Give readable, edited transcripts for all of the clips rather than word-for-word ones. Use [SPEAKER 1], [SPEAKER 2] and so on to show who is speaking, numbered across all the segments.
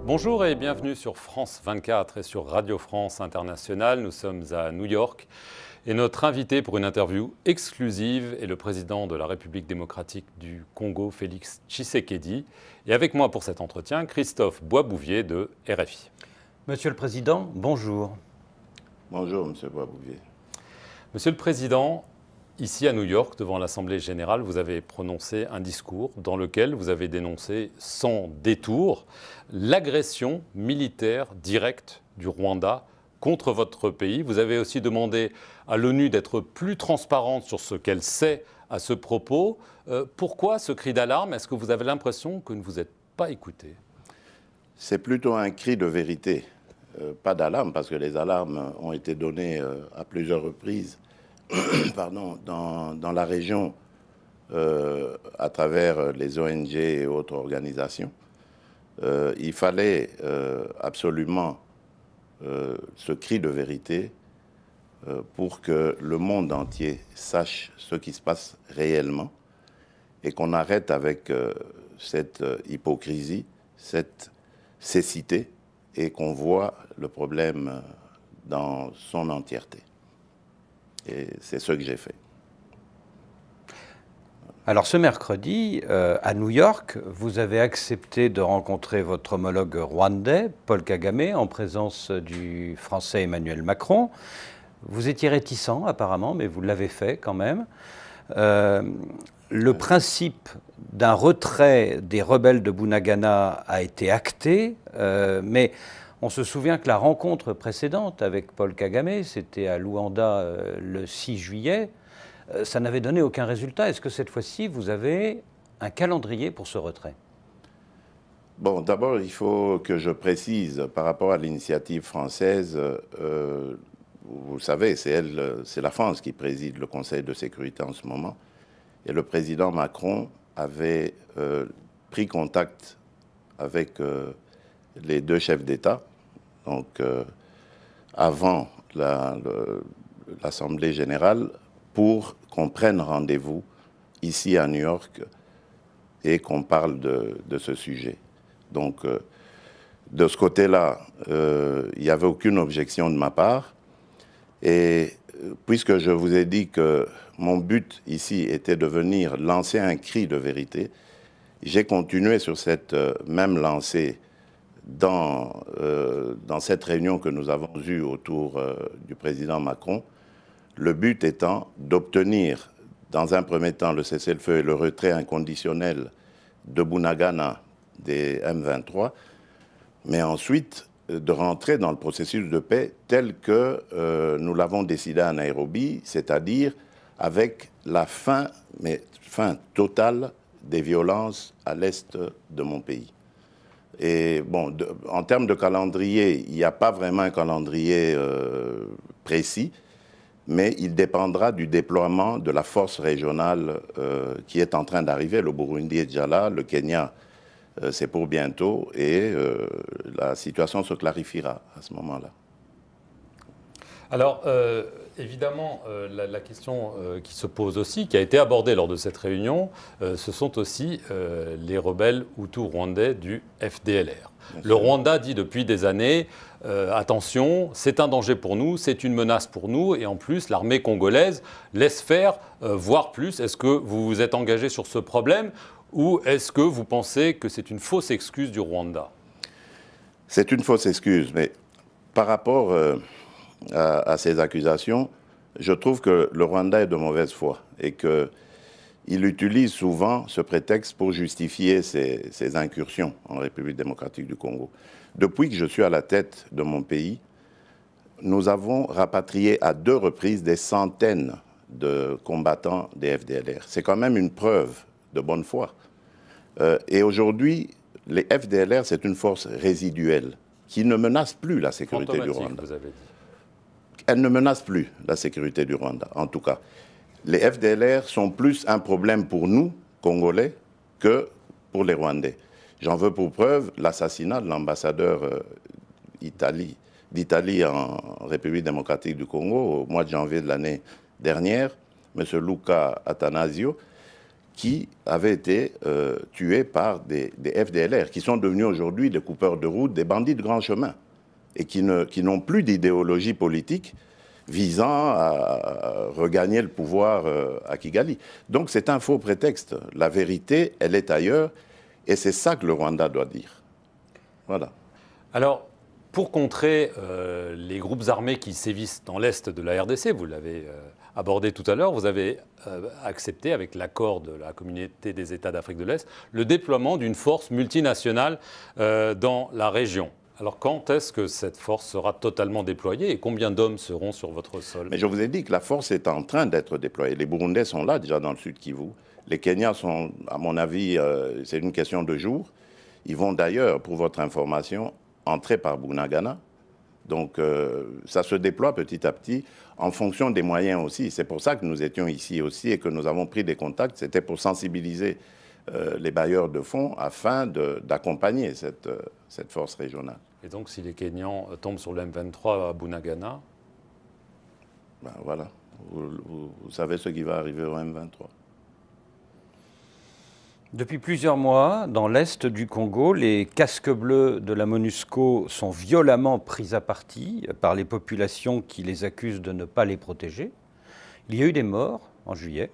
[SPEAKER 1] Bonjour et bienvenue sur France 24 et sur Radio France Internationale. Nous sommes à New York et notre invité pour une interview exclusive est le président de la République démocratique du Congo, Félix Tshisekedi. Et avec moi pour cet entretien, Christophe Boisbouvier de RFI.
[SPEAKER 2] Monsieur le Président, bonjour.
[SPEAKER 3] Bonjour, Monsieur Boisbouvier.
[SPEAKER 1] Monsieur le Président, ici à New York, devant l'Assemblée générale, vous avez prononcé un discours dans lequel vous avez dénoncé sans détour l'agression militaire directe du Rwanda contre votre pays. Vous avez aussi demandé à l'ONU d'être plus transparente sur ce qu'elle sait à ce propos. Pourquoi ce cri d'alarme? Est-ce que vous avez l'impression que ne vous êtes pas écouté?
[SPEAKER 3] C'est plutôt un cri de vérité, pas d'alarme, parce que les alarmes ont été données à plusieurs reprises pardon, dans la région à travers les ONG et autres organisations. Il fallait absolument ce cri de vérité pour que le monde entier sache ce qui se passe réellement et qu'on arrête avec cette hypocrisie, cette cécité et qu'on voit le problème dans son entièreté. Et c'est ce que j'ai fait.
[SPEAKER 2] Alors ce mercredi, à New York, vous avez accepté de rencontrer votre homologue rwandais, Paul Kagame, en présence du Français Emmanuel Macron. Vous étiez réticent apparemment, mais vous l'avez fait quand même. Le principe d'un retrait des rebelles de Bunagana a été acté, mais on se souvient que la rencontre précédente avec Paul Kagame, c'était à Luanda le 6 juillet, ça n'avait donné aucun résultat. Est-ce que cette fois-ci, vous avez un calendrier pour ce retrait?
[SPEAKER 3] Bon, d'abord, il faut que je précise par rapport à l'initiative française, vous savez, c'est la France qui préside le Conseil de sécurité en ce moment. Et le président Macron avait pris contact avec les deux chefs d'État, donc avant l'Assemblée générale, pour qu'on prenne rendez-vous ici à New York et qu'on parle de ce sujet. Donc, de ce côté-là, il n'y avait aucune objection de ma part. Et puisque je vous ai dit que mon but ici était de venir lancer un cri de vérité, j'ai continué sur cette même lancée dans cette réunion que nous avons eue autour du président Macron, le but étant d'obtenir, dans un premier temps, le cessez-le-feu et le retrait inconditionnel de Bunagana des M23, mais ensuite de rentrer dans le processus de paix tel que nous l'avons décidé à Nairobi, c'est-à-dire avec la fin totale des violences à l'est de mon pays. Et bon, en termes de calendrier, il n'y a pas vraiment un calendrier précis, mais il dépendra du déploiement de la force régionale qui est en train d'arriver. Le Burundi est déjà là, le Kenya, c'est pour bientôt, et la situation se clarifiera à ce moment-là.
[SPEAKER 1] Alors, évidemment, la question qui se pose aussi, qui a été abordée lors de cette réunion, ce sont aussi les rebelles hutus rwandais du FDLR. Le Rwanda dit depuis des années, attention, c'est un danger pour nous, c'est une menace pour nous, et en plus, l'armée congolaise laisse faire, voire plus. Est-ce que vous vous êtes engagé sur ce problème, ou est-ce que vous pensez que c'est une fausse excuse du Rwanda?
[SPEAKER 3] C'est une fausse excuse, mais par rapport à ces accusations, je trouve que le Rwanda est de mauvaise foi et qu'il utilise souvent ce prétexte pour justifier ses incursions en République démocratique du Congo. Depuis que je suis à la tête de mon pays, nous avons rapatrié à 2 reprises des centaines de combattants des FDLR. C'est quand même une preuve de bonne foi. Et aujourd'hui, les FDLR, c'est une force résiduelle qui ne menace plus la sécurité du Rwanda.
[SPEAKER 1] Vous avez dit.
[SPEAKER 3] Elle ne menace plus la sécurité du Rwanda, en tout cas. Les FDLR sont plus un problème pour nous, Congolais, que pour les Rwandais. J'en veux pour preuve l'assassinat de l'ambassadeur d'Italie en République démocratique du Congo au mois de janvier de l'année dernière, M. Luca Attanasio, qui avaient été tués par des FDLR, qui sont devenus aujourd'hui des coupeurs de route, des bandits de grand chemin, et qui n'ont plus d'idéologie politique visant à regagner le pouvoir à Kigali. Donc c'est un faux prétexte. La vérité, elle est ailleurs, et c'est ça que le Rwanda doit dire. Voilà.
[SPEAKER 1] Alors, pour contrer les groupes armés qui sévissent dans l'est de la RDC, vous l'avez abordé tout à l'heure, vous avez accepté, avec l'accord de la communauté des États d'Afrique de l'Est, le déploiement d'une force multinationale dans la région. Alors quand est-ce que cette force sera totalement déployée et combien d'hommes seront sur votre sol?
[SPEAKER 3] Mais je vous ai dit que la force est en train d'être déployée. Les Burundais sont là déjà dans le sud Kivu. Les Kenyans sont, à mon avis, c'est une question de jours. Ils vont d'ailleurs, pour votre information, entrer par Bunagana. Donc ça se déploie petit à petit en fonction des moyens aussi. C'est pour ça que nous étions ici aussi et que nous avons pris des contacts. C'était pour sensibiliser les bailleurs de fonds afin d'accompagner cette force régionale.
[SPEAKER 1] Et donc si les Kenyans tombent sur le M23 à Bunagana?
[SPEAKER 3] Ben voilà, vous savez ce qui va arriver au M23.
[SPEAKER 2] Depuis plusieurs mois, dans l'est du Congo, les casques bleus de la MONUSCO sont violemment pris à partie par les populations qui les accusent de ne pas les protéger. Il y a eu des morts en juillet.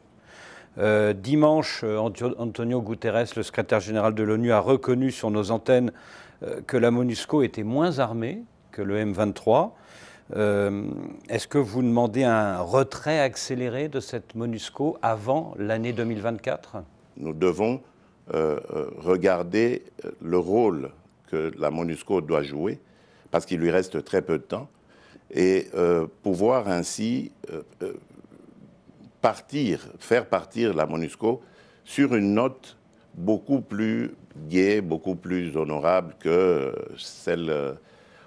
[SPEAKER 2] Dimanche, Antonio Guterres, le secrétaire général de l'ONU, a reconnu sur nos antennes que la MONUSCO était moins armée que le M23. Est-ce que vous demandez un retrait accéléré de cette MONUSCO avant l'année 2024 ?
[SPEAKER 3] Nous devons regarder le rôle que la MONUSCO doit jouer, parce qu'il lui reste très peu de temps, et pouvoir ainsi faire partir la MONUSCO sur une note beaucoup plus gaie, beaucoup plus honorable que celle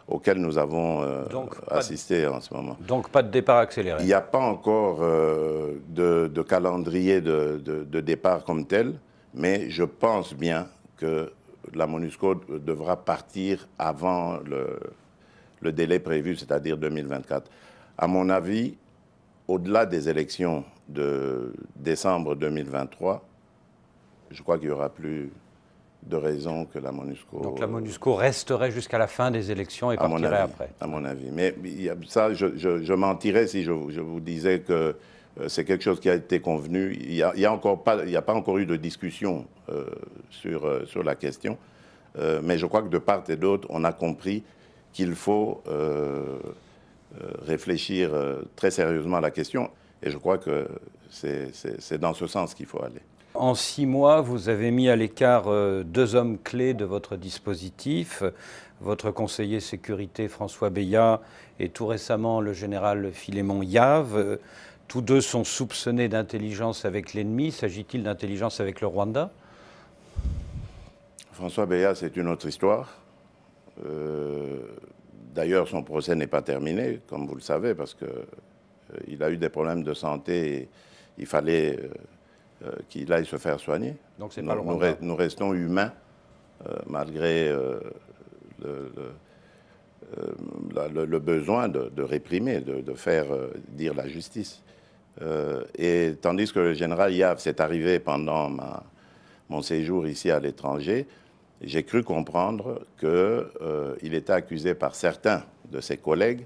[SPEAKER 3] auquel nous avons assisté en ce moment.
[SPEAKER 2] Donc pas de départ accéléré.
[SPEAKER 3] Il n'y a pas encore de calendrier de départ comme tel, mais je pense bien que la MONUSCO devra partir avant le délai prévu, c'est-à-dire 2024. À mon avis, au-delà des élections de décembre 2023, je crois qu'il n'y aura plus de raison que la MONUSCO...
[SPEAKER 2] Donc la MONUSCO resterait jusqu'à la fin des élections et partirait après.
[SPEAKER 3] À mon avis. Mais ça, je mentirais si je vous disais que c'est quelque chose qui a été convenu. Il n'y a pas encore eu de discussion sur la question. Mais je crois que de part et d'autre, on a compris qu'il faut réfléchir très sérieusement à la question. Et je crois que c'est dans ce sens qu'il faut aller.
[SPEAKER 2] En 6 mois, vous avez mis à l'écart 2 hommes clés de votre dispositif, votre conseiller sécurité François Beya et tout récemment le général Philémon Yave. Tous deux sont soupçonnés d'intelligence avec l'ennemi. S'agit-il d'intelligence avec le Rwanda?
[SPEAKER 3] François Beya, c'est une autre histoire. D'ailleurs, son procès n'est pas terminé, comme vous le savez, parce qu'il a eu des problèmes de santé et il fallait... qu'il aille se faire soigner.
[SPEAKER 2] Donc c'est pas le Rwanda.
[SPEAKER 3] Nous restons humains, malgré le besoin de réprimer, de faire dire la justice. Et tandis que le général Yave s'est arrivé pendant mon séjour ici à l'étranger, j'ai cru comprendre qu'il était accusé par certains de ses collègues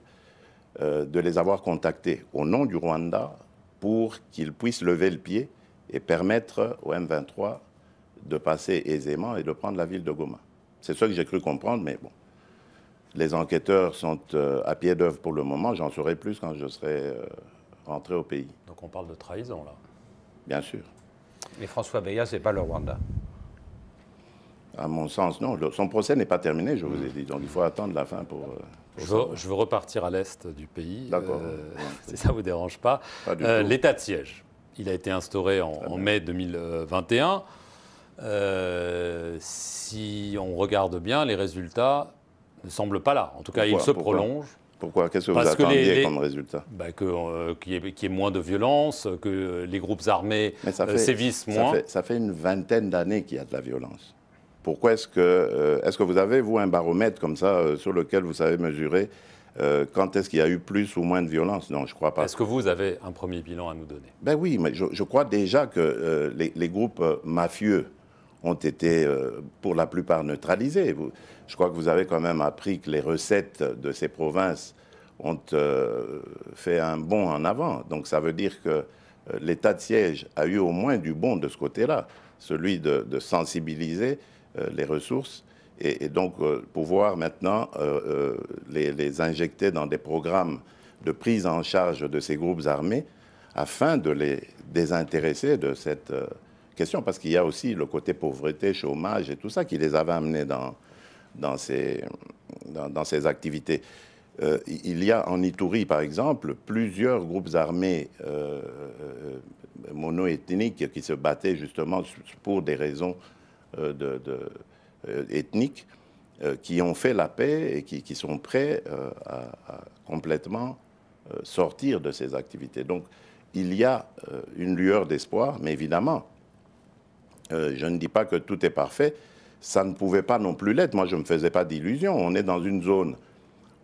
[SPEAKER 3] de les avoir contactés au nom du Rwanda pour qu'ils puissent lever le pied et permettre au M23 de passer aisément et de prendre la ville de Goma. C'est ça que j'ai cru comprendre, mais bon. Les enquêteurs sont à pied d'œuvre pour le moment. J'en saurai plus quand je serai rentré au pays.
[SPEAKER 1] Donc on parle de trahison, là.
[SPEAKER 3] Bien sûr.
[SPEAKER 2] Mais François Beya, ce n'est pas le Rwanda.
[SPEAKER 3] À mon sens, non. Son procès n'est pas terminé, je vous ai dit. Donc il faut attendre la fin pour
[SPEAKER 1] je veux repartir à l'est du pays.
[SPEAKER 3] D'accord.
[SPEAKER 1] Si ça ne vous dérange pas.
[SPEAKER 3] Pas du tout.
[SPEAKER 1] L'état de siège. Il a été instauré en mai 2021. Si on regarde bien, les résultats ne semblent pas là. En tout cas, ils se prolongent.
[SPEAKER 3] Pourquoi? Qu'est-ce que vous attendiez comme résultat?
[SPEAKER 1] Qu'il y ait moins de violence, que les groupes armés sévissent moins.
[SPEAKER 3] Ça fait une vingtaine d'années qu'il y a de la violence. Pourquoi est-ce que vous avez, vous, un baromètre comme ça sur lequel vous savez mesurer Quand est-ce qu'il y a eu plus ou moins de violence? Non, je ne crois pas.
[SPEAKER 1] Est-ce que vous avez un premier bilan à nous donner?
[SPEAKER 3] Ben oui, mais je crois déjà que les groupes mafieux ont été pour la plupart neutralisés. Je crois que vous avez quand même appris que les recettes de ces provinces ont fait un bond en avant. Donc ça veut dire que l'état de siège a eu au moins du bon de ce côté-là, celui de sensibiliser les ressources et donc pouvoir maintenant les injecter dans des programmes de prise en charge de ces groupes armés afin de les désintéresser de cette question. Parce qu'il y a aussi le côté pauvreté, chômage et tout ça qui les avait amenés dans ces activités. Il y a en Ituri, par exemple, plusieurs groupes armés mono-ethniques qui se battaient justement pour des raisons ethniques, qui ont fait la paix et qui sont prêts à complètement sortir de ces activités. Donc, il y a une lueur d'espoir, mais évidemment, je ne dis pas que tout est parfait. Ça ne pouvait pas non plus l'être. Moi, je ne me faisais pas d'illusions. On est dans une zone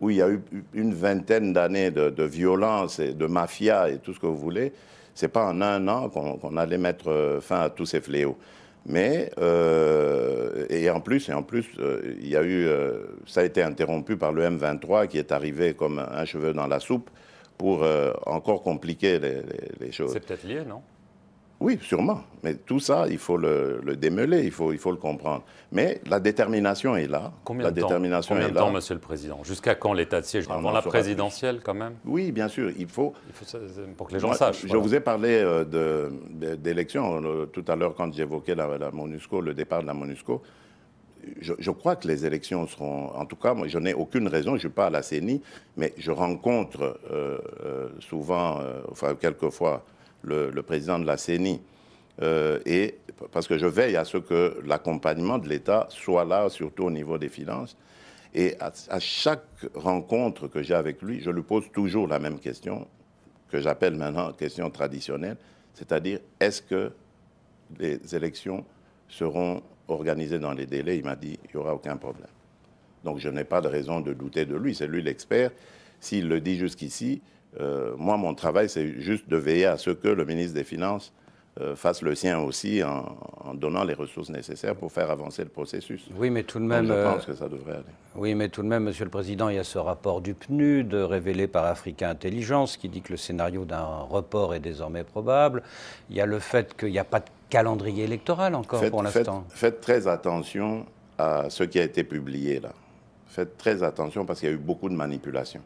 [SPEAKER 3] où il y a eu une vingtaine d'années de violence et de mafia et tout ce que vous voulez. Ce n'est pas en un an qu'on allait mettre fin à tous ces fléaux. Mais, et en plus, il y a eu, ça a été interrompu par le M23 qui est arrivé comme un cheveu dans la soupe pour encore compliquer les choses.
[SPEAKER 1] C'est peut-être lié, non?
[SPEAKER 3] Oui, sûrement. Mais tout ça, il faut le démêler, il faut le comprendre. Mais la détermination est là.
[SPEAKER 1] Combien de temps, Monsieur le Président? Jusqu'à quand l'état de siège? Avant la présidentielle, quand même?
[SPEAKER 3] Oui, bien sûr. Il faut
[SPEAKER 1] pour que les gens sachent.
[SPEAKER 3] Je vous ai parlé d'élections tout à l'heure quand j'évoquais la MONUSCO, le départ de la MONUSCO. Je crois que les élections seront... En tout cas, moi, je n'ai aucune raison, je ne suis pas à la CENI, mais je rencontre souvent, enfin, quelquefois, le président de la CENI, et parce que je veille à ce que l'accompagnement de l'État soit là, surtout au niveau des finances. Et à chaque rencontre que j'ai avec lui, je lui pose toujours la même question, que j'appelle maintenant question traditionnelle, c'est-à-dire, est-ce que les élections seront organisées dans les délais? Il m'a dit, il n'y aura aucun problème. Donc je n'ai pas de raison de douter de lui, c'est lui l'expert. S'il le dit jusqu'ici, moi, mon travail, c'est juste de veiller à ce que le ministre des Finances fasse le sien aussi en donnant les ressources nécessaires pour faire avancer le processus.
[SPEAKER 2] Oui, mais tout de même...
[SPEAKER 3] Donc, je pense que ça devrait aller.
[SPEAKER 2] Oui, mais tout de même, Monsieur le Président, il y a ce rapport du PNUD révélé par Africa Intelligence qui dit que le scénario d'un report est désormais probable. Il y a le fait qu'il n'y a pas de calendrier électoral encore pour l'instant.
[SPEAKER 3] Faites très attention à ce qui a été publié là. Faites très attention parce qu'il y a eu beaucoup de manipulations.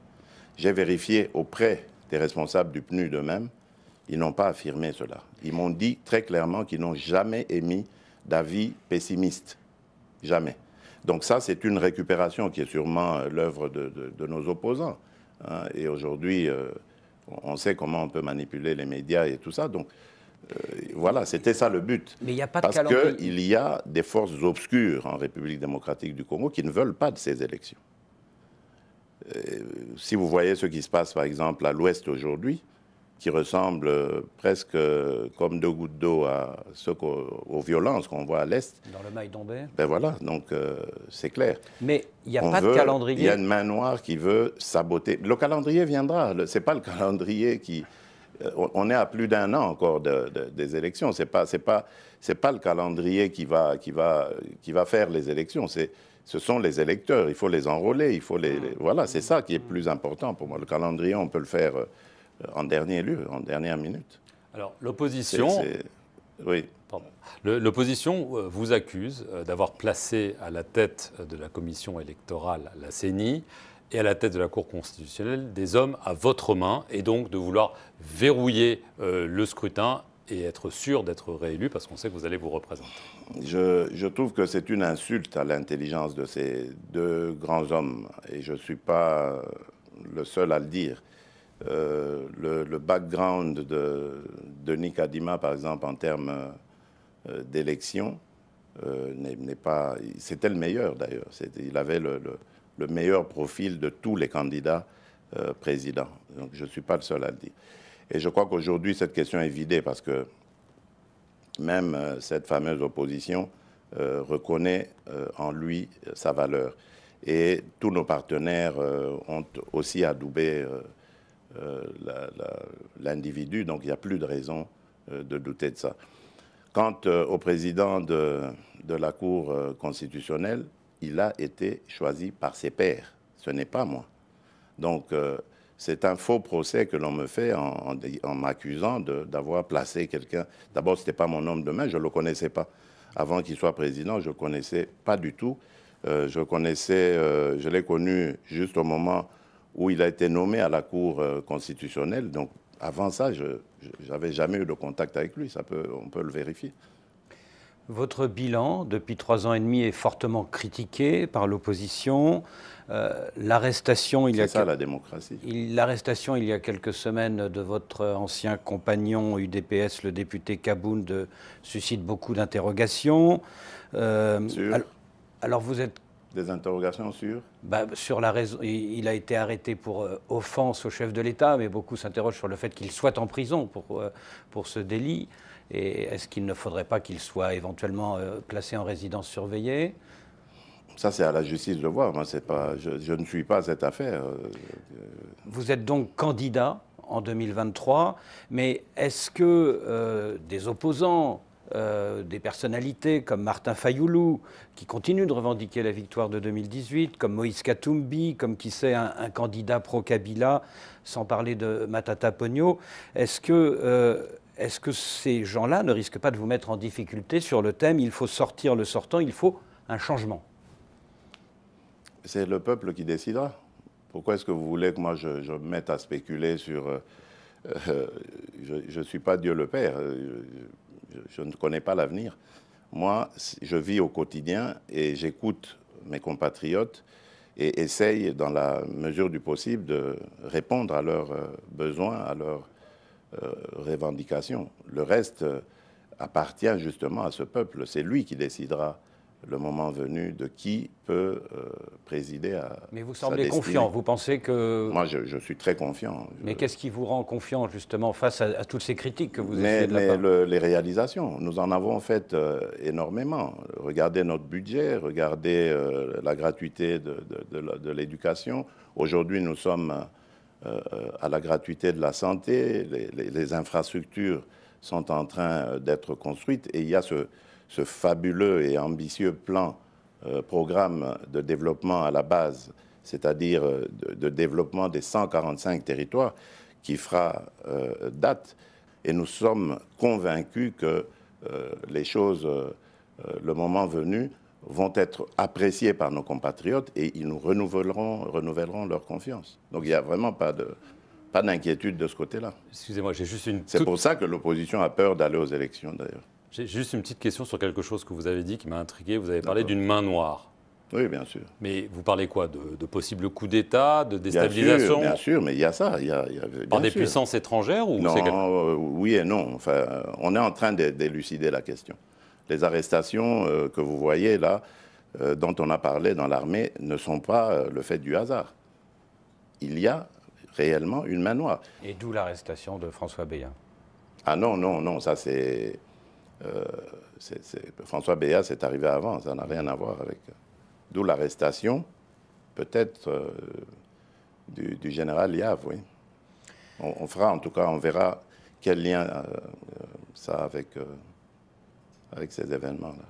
[SPEAKER 3] J'ai vérifié auprès des responsables du PNUD eux-mêmes, ils n'ont pas affirmé cela. Ils m'ont dit très clairement qu'ils n'ont jamais émis d'avis pessimiste. Jamais. Donc ça, c'est une récupération qui est sûrement l'œuvre de nos opposants. Hein. Et aujourd'hui, on sait comment on peut manipuler les médias et tout ça. Donc voilà, c'était ça le but.
[SPEAKER 2] Mais il n'y a pas de
[SPEAKER 3] calendrier. Parce qu'il y a des forces obscures en République démocratique du Congo qui ne veulent pas de ces élections. Si vous voyez ce qui se passe, par exemple, à l'Ouest aujourd'hui, qui ressemble presque comme deux gouttes d'eau aux violences qu'on voit à l'Est.
[SPEAKER 2] Dans le Maï-Dombé.
[SPEAKER 3] Ben voilà, donc c'est clair.
[SPEAKER 2] Mais il n'y a pas de calendrier.
[SPEAKER 3] Il y a une main noire qui veut saboter. Le calendrier viendra. Ce n'est pas le calendrier qui... On est à plus d'un an encore des élections. C'est pas le calendrier qui va faire les élections. Ce sont les électeurs. Il faut les enrôler. Il faut voilà, c'est ça qui est plus important pour moi. Le calendrier, on peut le faire en dernier lieu, en dernière minute.
[SPEAKER 1] Alors, l'opposition...
[SPEAKER 3] Oui.
[SPEAKER 1] L'opposition vous accuse d'avoir placé à la tête de la commission électorale, la CENI, et à la tête de la Cour constitutionnelle, des hommes à votre main, et donc de vouloir verrouiller le scrutin et être sûr d'être réélu, parce qu'on sait que vous allez vous représenter.
[SPEAKER 3] Je trouve que c'est une insulte à l'intelligence de ces deux grands hommes, et je ne suis pas le seul à le dire. Le background de Denis Kadima, par exemple, en termes d'élection, n'est pas... C'était le meilleur, d'ailleurs. Il avait le meilleur profil de tous les candidats présidents. Donc, je ne suis pas le seul à le dire. Et je crois qu'aujourd'hui, cette question est vidée parce que même cette fameuse opposition reconnaît en lui sa valeur. Et tous nos partenaires ont aussi adoubé l'individu, donc il n'y a plus de raison de douter de ça. Quant au président de la Cour constitutionnelle, il a été choisi par ses pairs. Ce n'est pas moi. Donc, c'est un faux procès que l'on me fait en m'accusant d'avoir placé quelqu'un. D'abord, ce n'était pas mon homme de main, je ne le connaissais pas. Avant qu'il soit président, je ne le connaissais pas du tout. Je l'ai connu juste au moment où il a été nommé à la Cour constitutionnelle. Donc, avant ça, je n'avais jamais eu de contact avec lui. On peut le vérifier.
[SPEAKER 2] Votre bilan, depuis 3 ans et demi, est fortement critiqué par l'opposition. L'arrestation,
[SPEAKER 3] c'est ça la démocratie.
[SPEAKER 2] L'arrestation, il y a quelques semaines, de votre ancien compagnon UDPS, le député Kabound, suscite beaucoup d'interrogations. Alors vous êtes...
[SPEAKER 3] Des interrogations sur
[SPEAKER 2] sur la raison. Il a été arrêté pour offense au chef de l'État, mais beaucoup s'interrogent sur le fait qu'il soit en prison pour ce délit. Et est-ce qu'il ne faudrait pas qu'il soit éventuellement placé en résidence surveillée?
[SPEAKER 3] Ça, c'est à la justice de voir. Moi, je ne suis pas cette affaire.
[SPEAKER 2] Vous êtes donc candidat en 2023, mais est-ce que des opposants, des personnalités comme Martin Fayoulou, qui continuent de revendiquer la victoire de 2018, comme Moïse Katumbi, comme qui sait un candidat pro-Kabila, sans parler de Matata Ponyo, est-ce que ces gens-là ne risquent pas de vous mettre en difficulté sur le thème « il faut sortir le sortant, il faut un changement » ?
[SPEAKER 3] C'est le peuple qui décidera. Pourquoi est-ce que vous voulez que moi je me mette à spéculer sur... je ne suis pas Dieu le Père, je ne connais pas l'avenir. Moi, je vis au quotidien et j'écoute mes compatriotes et essaye, dans la mesure du possible, de répondre à leurs besoins, à leurs revendications. Le reste appartient justement à ce peuple. C'est lui qui décidera, le moment venu, de qui peut présider à...
[SPEAKER 2] Mais vous semblez confiant, vous pensez que...
[SPEAKER 3] Moi, je suis très confiant.
[SPEAKER 2] Mais qu'est-ce qui vous rend confiant, justement, face à toutes ces critiques que vous essayez de la part?
[SPEAKER 3] Les réalisations, nous en avons fait énormément. Regardez notre budget, regardez la gratuité de l'éducation. Aujourd'hui, nous sommes à la gratuité de la santé. Les infrastructures sont en train d'être construites et il y a ce fabuleux et ambitieux programme de développement à la base, c'est-à-dire de développement des 145 territoires qui fera date. Et nous sommes convaincus que les choses, le moment venu, vont être appréciées par nos compatriotes et ils nous renouvelleront leur confiance. Donc il n'y a vraiment pas d'inquiétude de ce côté-là.
[SPEAKER 1] Excusez-moi, j'ai juste une...
[SPEAKER 3] C'est pour ça que l'opposition a peur d'aller aux élections, d'ailleurs.
[SPEAKER 1] J'ai juste une petite question sur quelque chose que vous avez dit qui m'a intrigué. Vous avez parlé d'une main noire.
[SPEAKER 3] Oui, bien sûr.
[SPEAKER 1] Mais vous parlez quoi? De possibles coups d'État, de déstabilisation?
[SPEAKER 3] Bien sûr, mais il y a ça.
[SPEAKER 1] Par des puissances étrangères ou
[SPEAKER 3] non, oui et non. Enfin, on est en train d'élucider la question. Les arrestations que vous voyez là, dont on a parlé dans l'armée, ne sont pas le fait du hasard. Il y a réellement une main noire.
[SPEAKER 2] Et d'où l'arrestation de François Béat?
[SPEAKER 3] Ah non, ça c'est... François Béat, c'est arrivé avant, ça n'a rien à voir avec... D'où l'arrestation, peut-être, du général Liave, oui. On fera, en tout cas, on verra quel lien ça a avec ces événements-là.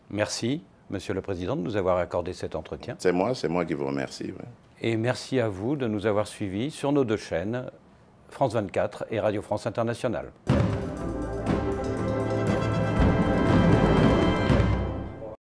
[SPEAKER 2] Merci, Monsieur le Président, de nous avoir accordé cet entretien.
[SPEAKER 3] C'est moi qui vous remercie. Oui.
[SPEAKER 2] Et merci à vous de nous avoir suivis sur nos 2 chaînes, France 24 et Radio France Internationale.